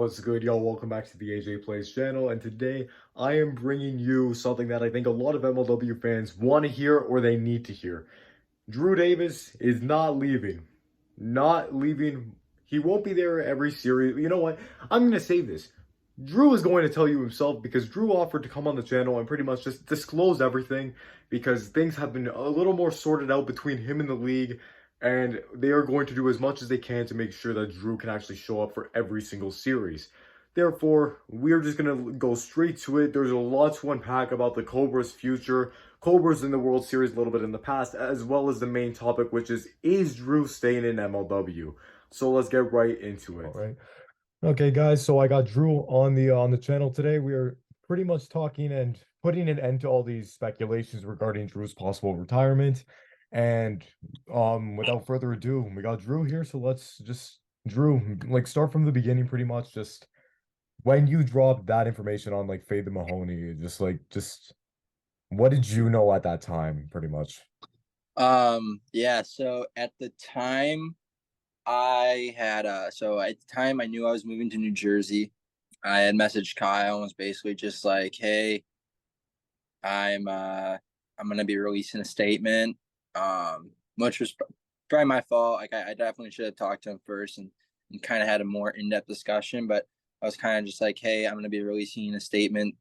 What's good, y'all? Welcome back to the AJ Plays channel, and today I am bringing you something that I think a lot of MLW fans want to hear or they need to hear. Drew Davis is not leaving. Not leaving. He won't be there every series. You know what? I'm going to say this. Drew is going to tell you himself because Drew offered to come on the channel and pretty much just disclose everything because things have been a little more sorted out between him and the league, and they are going to do as much as they can to make sure that Drew can actually show up for every single series. Therefore, we're just going to go straight to it. There's a lot to unpack about the Cobras' future, Cobras in the World Series a little bit in the past, as well as the main topic, which is Drew staying in MLW? So let's get right into All it. right. Okay, guys. So I got Drew on the channel today. We are pretty much talking and putting an end to all these speculations regarding Drew's possible retirement. And without further ado, we got Drew here. So let's just Drew, like start from the beginning pretty much. Just when you dropped that information on like Fade the Mahoney, just what did you know at that time, pretty much? Yeah, so at the time I knew I was moving to New Jersey. I had messaged Kyle and was basically just like, "Hey, I'm gonna be releasing a statement." Which was probably my fault. Like I definitely should have talked to him first and kind of had a more in-depth discussion, but I was kind of just like, "Hey, I'm gonna be releasing a statement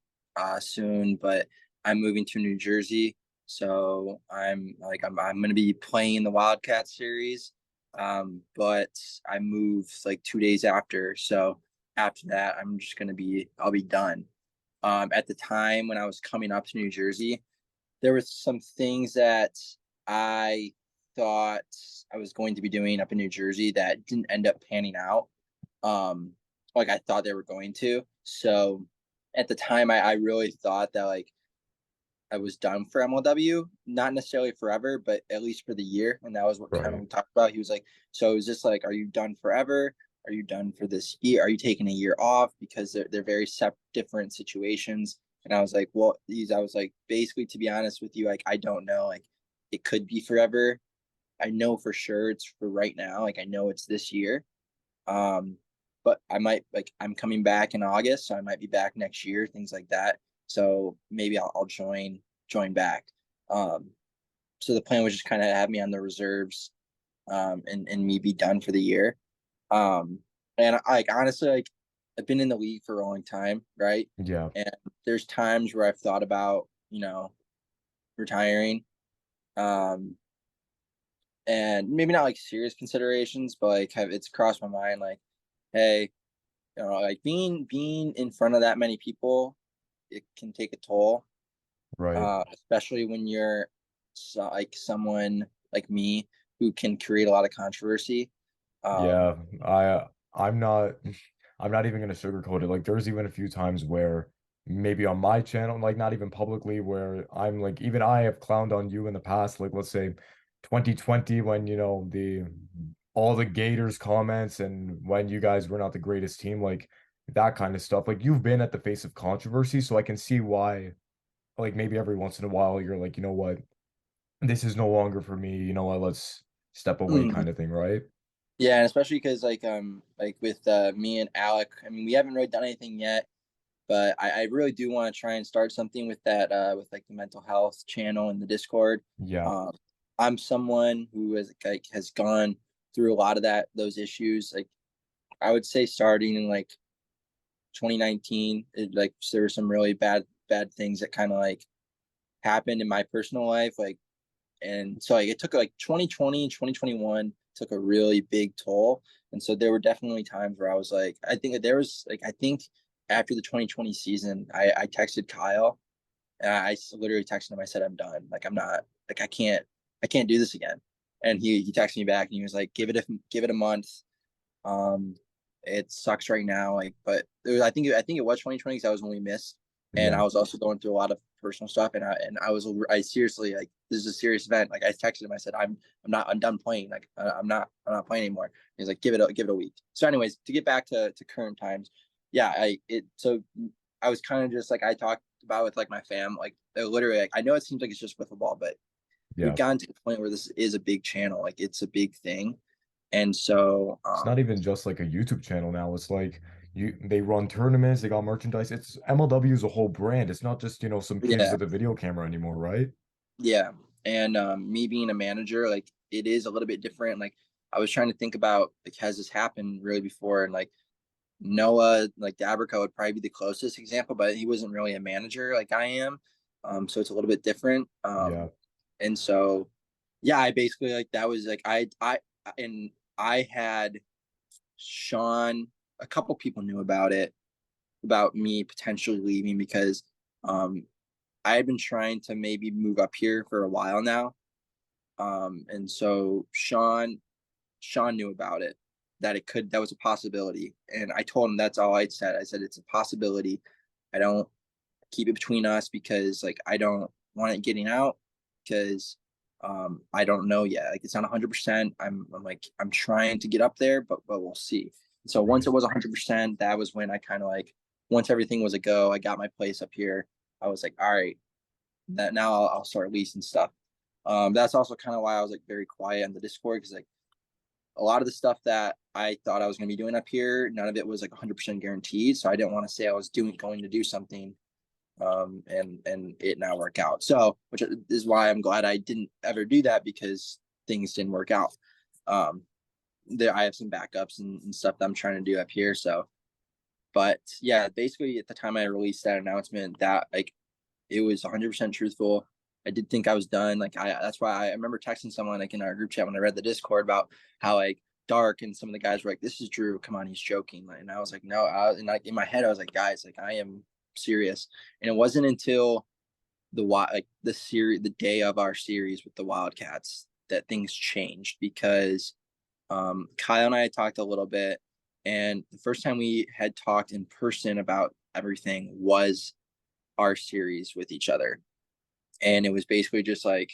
soon, but I'm moving to New Jersey." So I'm gonna be playing the Wildcat series, but I moved like 2 days after. So after that, I'll be done. At the time when I was coming up to New Jersey, there were some things that I thought I was going to be doing up in New Jersey that didn't end up panning out, like I thought they were going to. So at the time, I really thought that like I was done for MLW, not necessarily forever, but at least for the year. And that was what kind of Right. we talked about. He was like, "So is this like, are you done forever? Are you done for this year? Are you taking a year off?" Because they're very separate, different situations. And I was like, "Well, I was like, basically, to be honest with you, like, I don't know. Like, it could be forever. I know for sure it's for right now. Like, I know it's this year. Um, but I might like I'm coming back in August, so I might be back next year, things like that. So maybe I'll join back. Um, so the plan was just kind of have me on the reserves, and me be done for the year. Um, and I like honestly like I've been in the league for a long time, right? Yeah. And there's times where I've thought about retiring. Um, and maybe not like serious considerations, but like it's crossed my mind like, hey, like being in front of that many people, it can take a toll, Right. especially when you're like someone like me who can create a lot of controversy. Um, Yeah, I'm not I'm not even gonna sugarcoat it. Like there's even a few times where maybe on my channel, like not even publicly, where I'm like even I have clowned on you in the past, like let's say 2020 when the all the Gators comments and when you guys were not the greatest team, like that kind of stuff. Like you've been at the face of controversy, so I can see why like maybe every once in a while you're like, you know what, this is no longer for me, you know what, let's step away mm, kind of thing, right? yeah, and especially because like with me and Alec, I mean we haven't really done anything yet, but I really do want to try and start something with that with like the mental health channel in the Discord. Yeah. Um, I'm someone who has gone through a lot of those issues. Like I would say starting in like 2019, like there were some really bad things that kind of like happened in my personal life, like and so like it took like 2020 and 2021 took a really big toll, and so there were definitely times where I was like I think that there was like I think after the 2020 season I texted Kyle and I literally texted him. I said, "I'm done. Like I'm not like I can't do this again." And he texted me back and he was like, give it a month. um it sucks right now, like, but I think it was 2020 because I was when we missed, and Yeah. I was also going through a lot of personal stuff, and I seriously like this is a serious event. Like I texted him, I said, I'm done playing. Like I'm not playing anymore. He's like, give it a week. So, anyways, to get back to current times, yeah, I was kind of just like I talked about with like my fam, like literally, like I know it seems like it's just wiffle ball, but we've Yeah. gotten to the point where this is a big channel, like it's a big thing, and so It's not even just like a YouTube channel now. It's like, they run tournaments, they got merchandise. It's MLW is a whole brand. It's not just, some kids Yeah. with a video camera anymore, right? Yeah. And me being a manager, like it is a little bit different. Like I was trying to think about like has this happened really before? And like Noah, like Dabrico would probably be the closest example, but he wasn't really a manager like I am. So it's a little bit different. Yeah. And so yeah, I basically like that was like and I had Sean, a couple people knew about it, about me potentially leaving because I had been trying to maybe move up here for a while now. And so Sean knew about it, that was a possibility. And I told him that's all I said. I said it's a possibility. I don't keep it between us because like I don't want it getting out because I don't know yet. Like it's not 100%. I'm like I'm trying to get up there, but we'll see. So once it Right. was 100%, that was when I kind of like once everything was a go, I got my place up here. I was like, all right, that now I'll start leasing stuff. That's also kind of why I was like very quiet on the Discord because like a lot of the stuff that I thought I was going to be doing up here, none of it was like 100% guaranteed. So I didn't want to say I was going to do something and it not work out. So, which is why I'm glad I didn't ever do that because things didn't work out. There, I have some backups and stuff that I'm trying to do up here. So, but yeah, basically at the time I released that announcement, that like it was 100% truthful. I did think I was done. Like that's why I remember texting someone like in our group chat when I read the Discord about how like dark and some of the guys were like, "This is Drew. Come on, he's joking." Like, and I was like, "No." And like in my head, I was like, "Guys, like I am serious." And it wasn't until the day of our series with the Wildcats that things changed because Kyle and I had talked a little bit, and the first time we had talked in person about everything was our series with each other. And it was basically just like,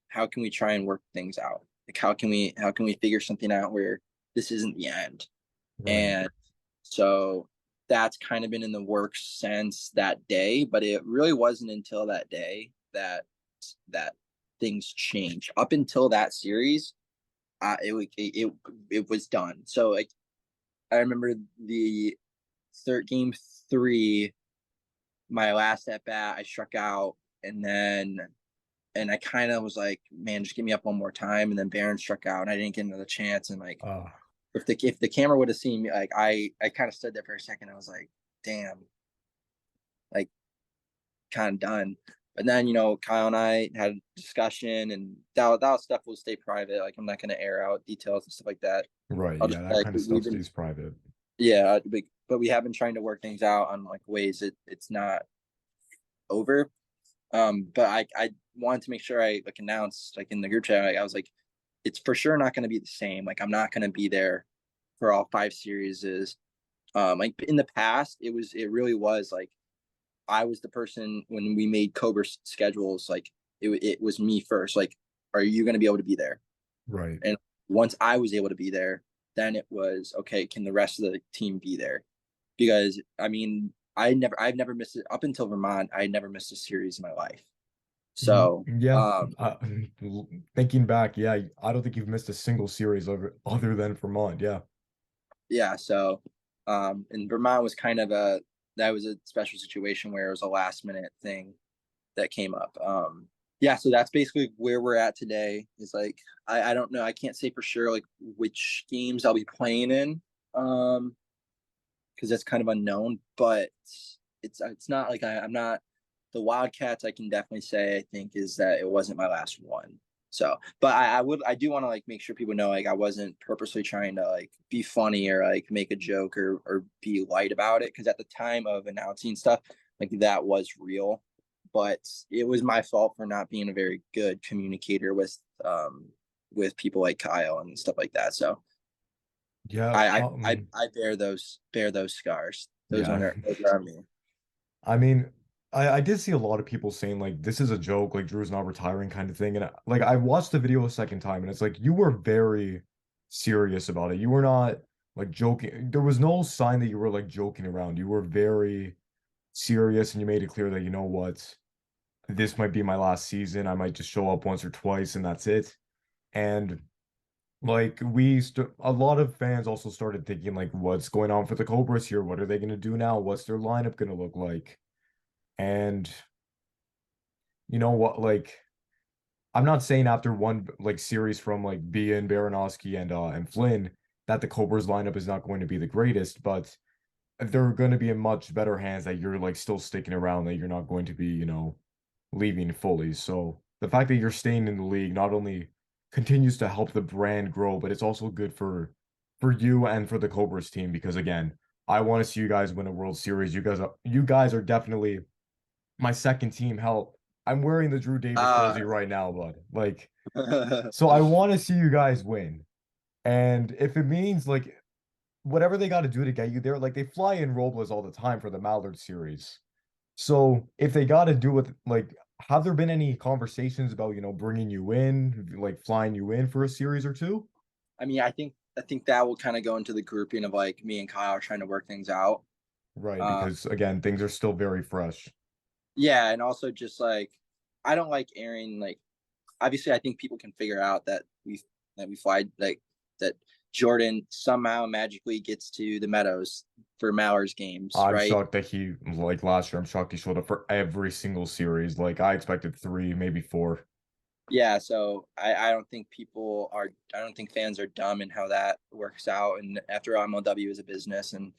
how can we try and work things out? Like how can we figure something out where this isn't the end? Right. And so that's kind of been in the works since that day, but it really wasn't until that day that things changed. Up until that series, it was done. So like I remember the third game three, my last at bat, I struck out, and I kind of was like, man, just give me up one more time. And then Barron struck out, and I didn't get another chance. And like, Uh, if the camera would have seen me, like I kind of stood there for a second. I was like, damn, like kind of done. But then Kyle and I had a discussion, and that stuff will stay private. Like I'm not gonna air out details and stuff like that. right. I'll Yeah, just that like kind of stuff we've been stays private. yeah, but we have been trying to work things out on like ways it's not over. But I wanted to make sure I like announced like in the group chat. I was like, it's for sure not going to be the same. Like I'm not going to be there for all 5 series. Like in the past, it really was like I was the person when we made Cobra schedules. Like it was me first. Like, are you going to be able to be there? Right. And once I was able to be there, then it was okay. Can the rest of the team be there? Because I mean, I've never missed it up until Vermont. I never missed a series in my life. So, Yeah. Uh, Thinking back, yeah, I don't think you've missed a single series other than Vermont. Yeah. yeah. So, and Vermont was kind of that was a special situation where it was a last minute thing that came up. Yeah. So that's basically where we're at today. Is like I don't know. I can't say for sure like which games I'll be playing in. Because that's kind of unknown. But it's not like I'm not the Wildcats. I can definitely say I think is that it wasn't my last one. So, but I do want to like make sure people know like I wasn't purposely trying to like be funny or like make a joke or be light about it because at the time of announcing stuff like that was real, but it was my fault for not being a very good communicator with people like Kyle and stuff like that. So Yeah. I bear those scars. Yeah. Those are me. I mean, I did see a lot of people saying like this is a joke, like Drew's not retiring kind of thing. And like I watched the video a second time and it's like you were very serious about it. You were not like joking. There was no sign that you were like joking around. You were very serious and you made it clear that you know what, this might be my last season. I might just show up once or twice and that's it. And Like a lot of fans also started thinking like, what's going on for the Cobras here? What are they going to do now? What's their lineup going to look like? And you know what? Like, I'm not saying after one like series from like Bia and Baranowski and Flynn that the Cobras lineup is not going to be the greatest, but they're going to be in much better hands that you're like still sticking around, that you're not going to be, leaving fully. So the fact that you're staying in the league not only continues to help the brand grow, but it's also good for you and for the Cobras team because again, I want to see you guys win a World Series. You guys are definitely my second team. Hell, I'm wearing the Drew Davis jersey Ah, right now, bud. Like, so I want to see you guys win. And if it means like whatever they got to do to get you there, like they fly in Robles all the time for the Mallard series. So if they got to do it, like, have there been any conversations about, bringing you in, like flying you in for a series or two? I mean, I think that will kind of go into the grouping of like me and Kyle trying to work things out. Right, Um, because again, things are still very fresh. yeah, and also just like I don't like airing like obviously I think people can figure out that we fly like that Jordan somehow magically gets to the Meadows for Mallard's games, I'm right? shocked that he, like last year, I'm shocked he showed up for every single series. Like I expected three, maybe four. Yeah, so I don't think fans are dumb in how that works out. And after all, MLW is a business, and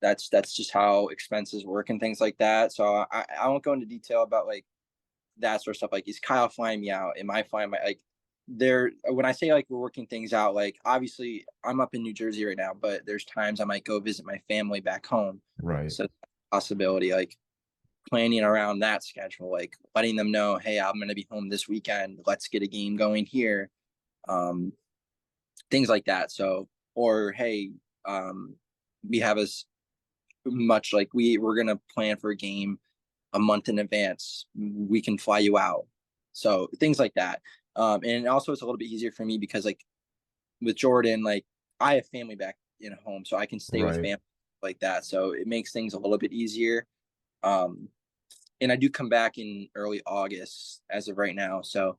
that's just how expenses work and things like that. So I won't go into detail about like that sort of stuff. Like, is Kyle flying me out? Am I flying my like? There, when I say like we're working things out, like obviously I'm up in New Jersey right now, but there's times I might go visit my family back home. Right. So possibility like planning around that schedule, like letting them know, hey, I'm going to be home this weekend. Let's get a game going here. Um, things like that. So, or hey, we have as much like we're going to plan for a game a month in advance. We can fly you out. So things like that. And also it's a little bit easier for me because like with Jordan, like I have family back in home, so I can stay with Right. family like that. So it makes things a little bit easier. Um, and I do come back in early August as of right now. So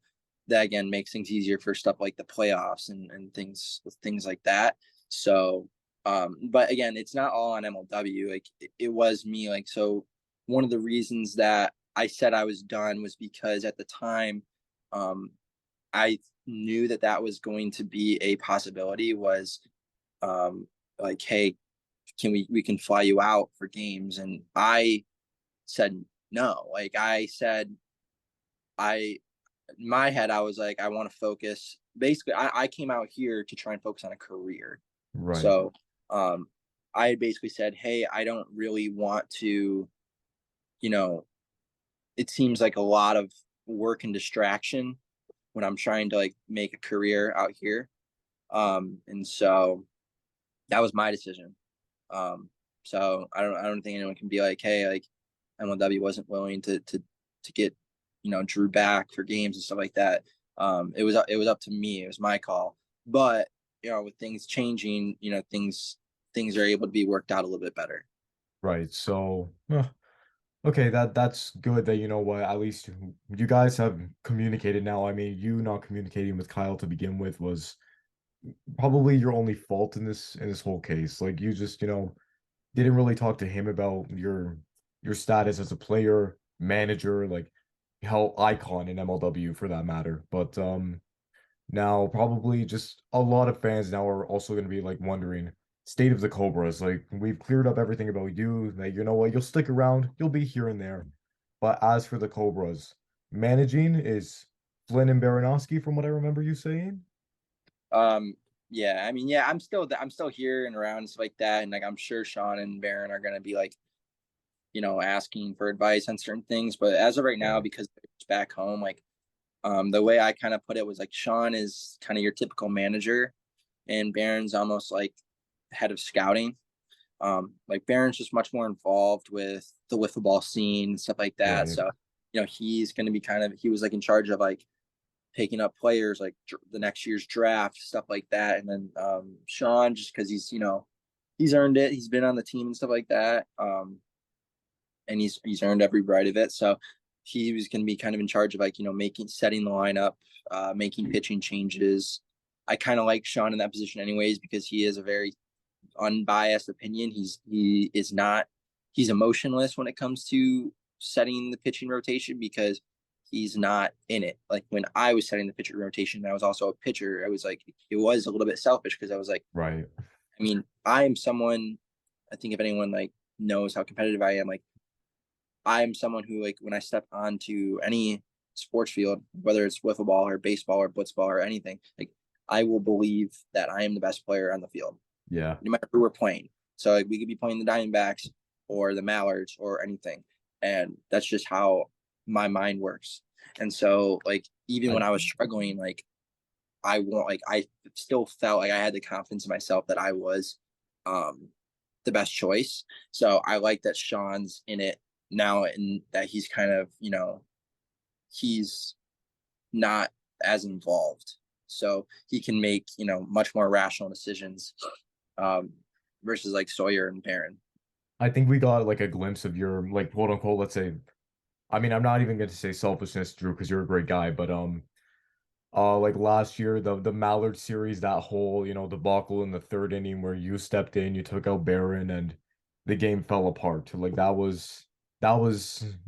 that again makes things easier for stuff like the playoffs and things like that. So but again, it's not all on MLW. Like it was me. Like so one of the reasons that I said I was done was because at the time um I knew that that was going to be a possibility was like hey, we can fly you out for games, and I said no. Like I said, I in my head I was like, I want to focus. Basically, I came out here to try and focus on a career. Right. So um, I basically said, hey, I don't really want to. You know, it seems like a lot of work and distraction when I'm trying to like make a career out here. And so that was my decision. Um, so I don't think anyone can be like, hey, like MLW wasn't willing to get Drew back for games and stuff like that. It was up to me. It was my call. But with things changing, things are able to be worked out a little bit better. Right. So, okay, that's good that you know what, at least you guys have communicated now. I mean, you not communicating with Kyle to begin with was probably your only fault in this whole case. Like you just, didn't really talk to him about your status as a player, manager, like hell icon in MLW for that matter. But now probably just a lot of fans now are also going to be like wondering state of the Cobras. Like we've cleared up everything about you, that you know what, you'll stick around, you'll be here and there. But as for the Cobras, managing is Flynn and Baranowski from what I remember you saying. Um, yeah, I mean, yeah, I'm still here and around and stuff like that, and like I'm sure Sean and Baron are gonna be like asking for advice on certain things. But as of right now, Right. because it's back home, like the way I kind of put it was like Sean is kind of your typical manager, and Baron's almost like head of scouting. Like Baron's just much more involved with the wiffle ball scene and stuff like that. Right. So, he's going to be he was like in charge of like picking up players like the next year's draft, stuff like that. And then Sean, just because he's earned it, he's been on the team and stuff like that. And he's earned every right of it. So he was going to be kind of in charge of like, setting the lineup, making pitching changes, I kind of like Sean in that position anyways, because he is a very unbiased opinion. He's emotionless when it comes to setting the pitching rotation, because he's not in it. Like when I was setting the pitcher rotation, I was also a pitcher. I was like, it was a little bit selfish, because I was like, Right. I mean, I am someone, I think if anyone like knows how competitive I am, like I'm someone who, like, when I step onto any sports field, whether it's wiffle ball or baseball or blitzball or anything, like I will believe that I am the best player on the field, Yeah. no matter who we're playing. So like we could be playing the Diamondbacks or the Mallards or anything, and that's just how my mind works. And so like even I when I was struggling, like I still felt like I had the confidence in myself that I was um the best choice. So I like that Sean's in it now, and that he's kind of, he's not as involved. So he can make, much more rational decisions, um, versus like Sawyer and Barron. I think we got like a glimpse of your like quote unquote, let's say, I mean, I'm not even going to say selfishness, Drew, because you're a great guy, but like last year, the Mallard series, that whole, debacle in the third inning where you stepped in, you took out Barron, and the game fell apart. Like that was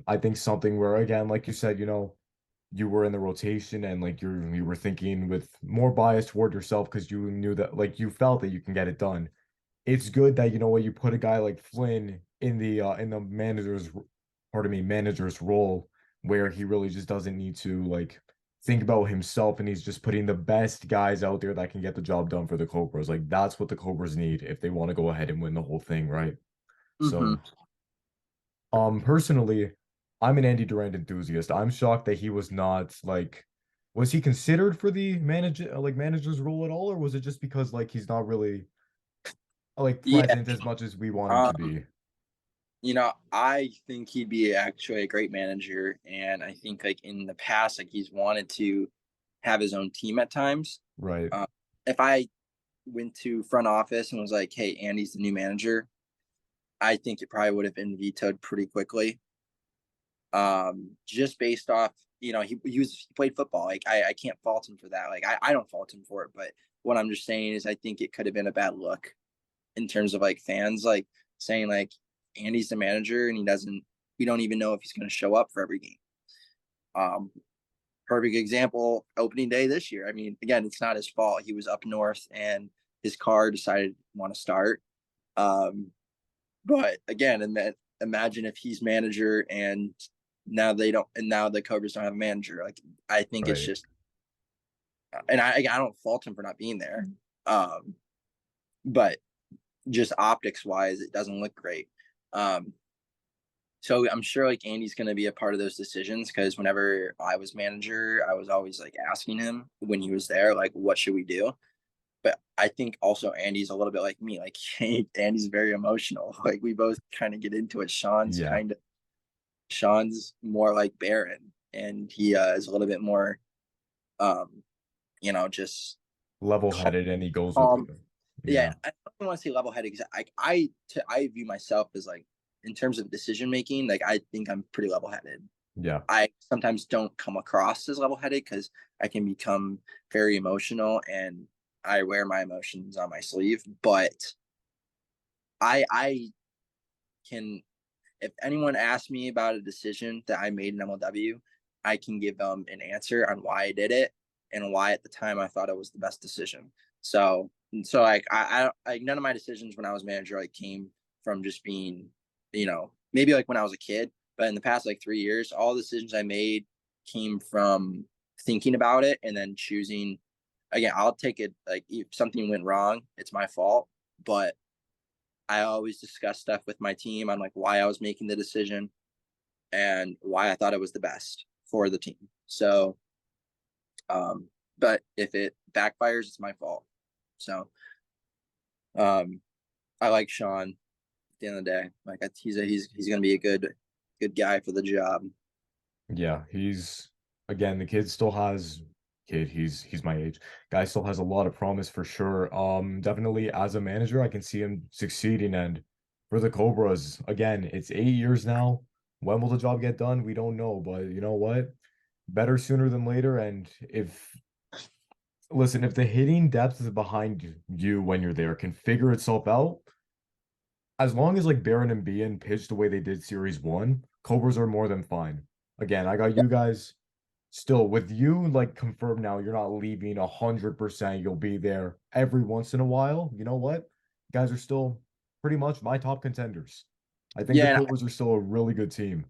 I think something where, again, like you said, you were in the rotation, and like you were thinking with more bias toward yourself because you knew that, like, you felt that you can get it done. It's good that, what, you put a guy like Flynn in the manager's role, where he really just doesn't need to like think about himself, and he's just putting the best guys out there that can get the job done for the Cobras. Like that's what the Cobras need if they want to go ahead and win the whole thing, right? Mm-hmm. So, personally, I'm an Andy Durant enthusiast. I'm shocked that he was not like, was he considered for the manager's role at all, or was it just because like he's not really like Yeah. present as much as we want him to Um, be? I think he'd be actually a great manager. And I think like in the past, like he's wanted to have his own team at times. Right, Uh, if I went to front office and was like, hey, Andy's the new manager, I think it probably would have been vetoed pretty quickly. Just based off, he played football. Like I can't fault him for that. Like I don't fault him for it. But what I'm just saying is I think it could have been a bad look in terms of like fans like saying like Andy's the manager and we don't even know if he's gonna show up for every game. Um Perfect example, opening day this year. I mean, again, it's not his fault. He was up north and his car decided to want to start. Um, but again, and that imagine if he's manager and now the Cobras don't have a manager. Like I think it's right. just, and I don't fault him for not being there. Um, but just optics wise, it doesn't look great. Um, so I'm sure like Andy's going to be a part of those decisions, because whenever I was manager, I was always like asking him when he was there, like, what should we do? But I think also Andy's a little bit like me. Like Andy's very emotional. Like we both kind of get into it. Yeah, Sean's more like Barron, and he is a little bit more, um, just calm. level-headed, and he goes with it. Yeah, Yeah, I don't want to say level headed, because I view myself as like, in terms of decision making, like I think I'm pretty level headed. yeah, I sometimes don't come across as level headed because I can become very emotional, and I wear my emotions on my sleeve. But I can, if anyone asks me about a decision that I made in MLW, I can give them an answer on why I did it and why at the time I thought it was the best decision. So like I none of my decisions when I was manager like came from just being, maybe like when I was a kid, but in the past like 3 years, all the decisions I made came from thinking about it and then choosing. Again, I'll take it, like if something went wrong, it's my fault, but I always discuss stuff with my team on like why I was making the decision and why I thought it was the best for the team. So, um, but if it backfires, it's my fault. So, um, I like Sean at the end of the day. Like he's gonna be a good guy for the job. yeah. Again, the kid still has kid. He's my age. Guy still has a lot of promise for sure. Definitely as a manager, I can see him succeeding. And for the Cobras, again, it's 8 years now. When will the job get done? We don't know, but you know what? Better sooner than later. And if listen, if the hitting depth is behind you when you're there can figure itself out, as long as like Baron and Bien pitched the way they did Series 1, Cobras are more than fine. Again, I got you guys still with you like confirmed now. You're not leaving 100%. You'll be there every once in a while. You know what? You guys are still pretty much my top contenders. I think the Yeah, and Cobras are still a really good team.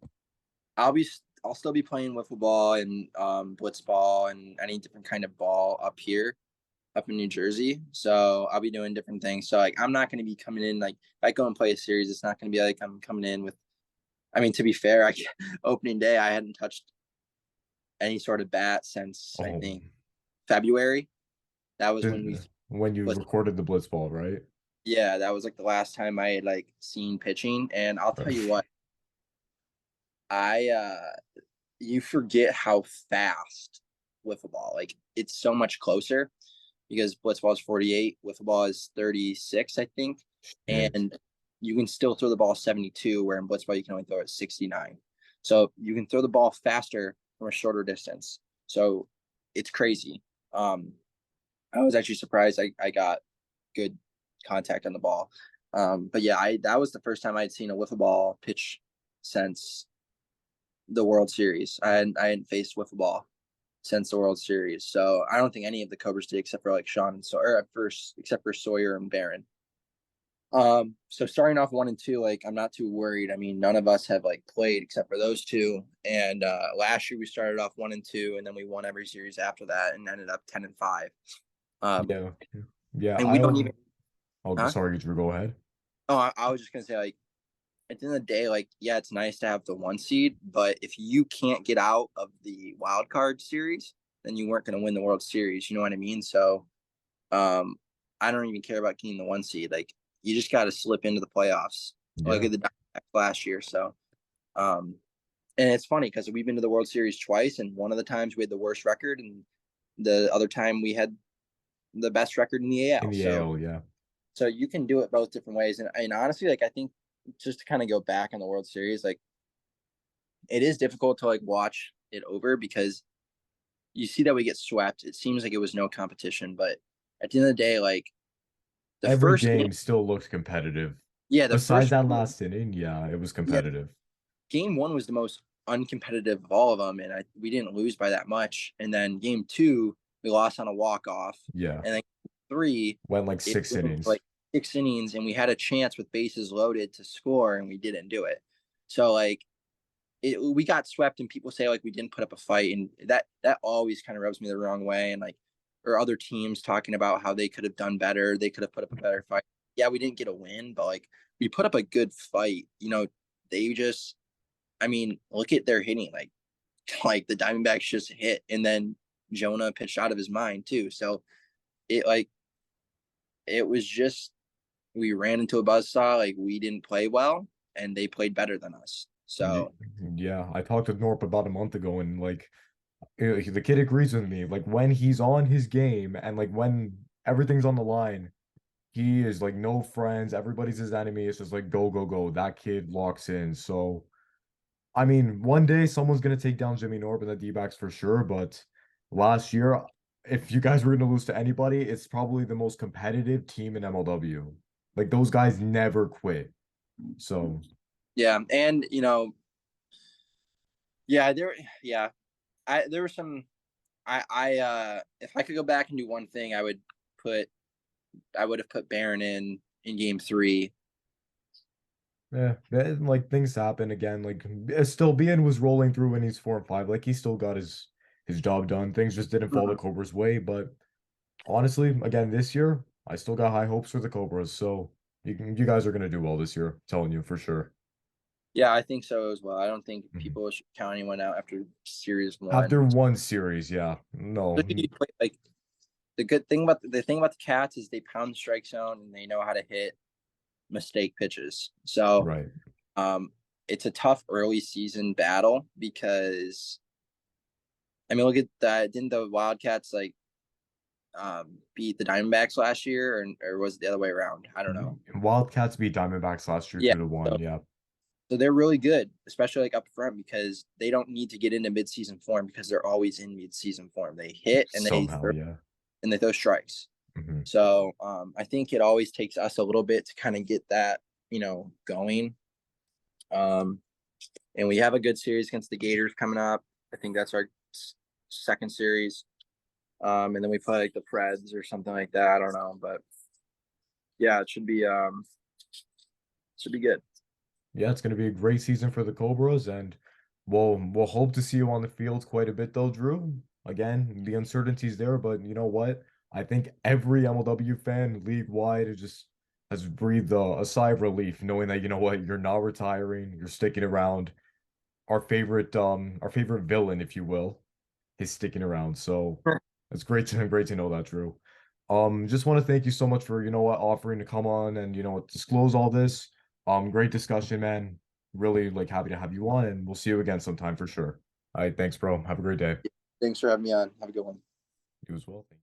I'll still be playing wiffle ball and blitz ball and any different kind of ball up in New Jersey. So I'll be doing different things. So like I'm not going to be coming in like if I go and play a series, it's not going to be like I'm coming in with. I mean, to be fair, opening day I hadn't touched any sort of bat since I Oh, think February. That was when we when you was recorded the blitz ball, right? yeah, that was like the last time I had like seen pitching. And I'll tell you what, I you forget how fast wiffle ball. Like it's so much closer because blitzball is 48, wiffle ball is 36, I think, Shit. and you can still throw the ball 72, where in blitzball you can only throw it 69. So you can throw the ball faster from a shorter distance. So it's crazy. I was actually surprised I got good contact on the ball. But yeah, that was the first time I'd seen a wiffle ball pitch since the World Series. I hadn't faced wiffle ball since the World Series, so I don't think any of the Cobras did except for like Sean and Sawyer at first, except for Sawyer and Barron. So starting off 1-2, like I'm not too worried. I mean, none of us have like played except for those two. And last year we started off 1-2, and then we won every series after that and ended up 10-5. Yeah. Yeah, And we don't even. Oh, Huh? sorry, Drew, go ahead. Oh, I was just gonna say like at the end of the day, like, yeah, it's nice to have the 1 seed, but if you can't get out of the wild card series, then you weren't going to win the World Series. You know what I mean? So, I don't even care about getting the 1 seed. Like, you just got to slip into the playoffs, like Yeah. at the Diamondbacks last year. So, and it's funny because we've been to the World Series twice, and one of the times we had the worst record, and the other time we had the best record in the In AL. the AL, yeah. So you can do it both different ways. And honestly, like I think just to kind of go back on the World Series, like it is difficult to like watch it over because you see that we get swept. It seems like it was no competition, but at the end of the day, like the Every first game still looked competitive. yeah, the Besides first that last inning, yeah, it was yeah, competitive. game one was the most uncompetitive of all of them, and we didn't lose by that much. And then game two, we lost on a walk off, Yeah. and then three, Went like it 6 went innings. like 6 innings, and we had a chance with bases loaded to score, and we didn't do it. So like we got swept, and people say like we didn't put up a fight, and that always kind of rubs me the wrong way. And like, or other teams talking about how they could have done better, they could have put up a better fight. Yeah, we didn't get a win, but like we put up a good fight. You know, they just, I mean, look at their hitting. Like the Diamondbacks just hit, and then Jonah pitched out of his mind too. So it like it was just we ran into a buzzsaw. Like we didn't play well, and they played better than us. So Yeah, I talked to Norp about a month ago, and like the kid agrees with me. Like when he's on his game and like when everything's on the line, he is like no friends. Everybody's his enemy. It's just like go, go, go. That kid locks in. So I mean, one day someone's gonna take down Jimmy Norp and the D-backs for sure. But last year, if you guys were gonna lose to anybody, it's probably the most competitive team in MLW. Like those guys never quit. So yeah, and you know, yeah, there were some. If I could go back and do one thing, put I would have put Barron in game three. yeah, like things happen again. Like still Bien was rolling through when he's 4 and 5. Like he still got his job done. Things just didn't fall the Cobras' way. But honestly, again, this year I still got high hopes for the Cobras. So you guys are gonna do well this year. Telling you for sure. Yeah, I think so as well. I don't think Mhm. people should count anyone out after series After one. one series, yeah, no, Like the thing about the Cats is they pound the strike zone and they know how to hit mistake pitches. So right. it's a tough early season battle because I mean look at that. Didn't the Wildcats like beat the Diamondbacks last year, or was it the other way around? I don't know. Wildcats beat Diamondbacks last year Yeah. 2-1. Yeah, So they're really good, especially like up front because they don't need to get into midseason form because they're always in midseason form. They hit and they somehow, yeah. and they throw strikes. Mhm. So I think it always takes us a little bit to kind of get that, going. And we have a good series against the Gators coming up. I think that's our second series. And then we play like the Preds or something like that. I don't know, but yeah, it should be good. Yeah, it's going to be a great season for the Cobras, and we'll hope to see you on the field quite a bit, though, Drew. Again, the uncertainty's there, but you know what? I think every MLW fan league wide just has breathed a sigh of relief, knowing that you know what, you're not retiring, you're sticking around. Our favorite villain, if you will, is sticking around. So it's great to know that, Drew. Just want to thank you so much for, you know what, offering to come on and, you know, disclose all this. Great discussion, man. Really like happy to have you on, and we'll see you again sometime for sure. All right, thanks, bro. Have a great day. Thanks for having me on. Have a good one. You as well. Thank you.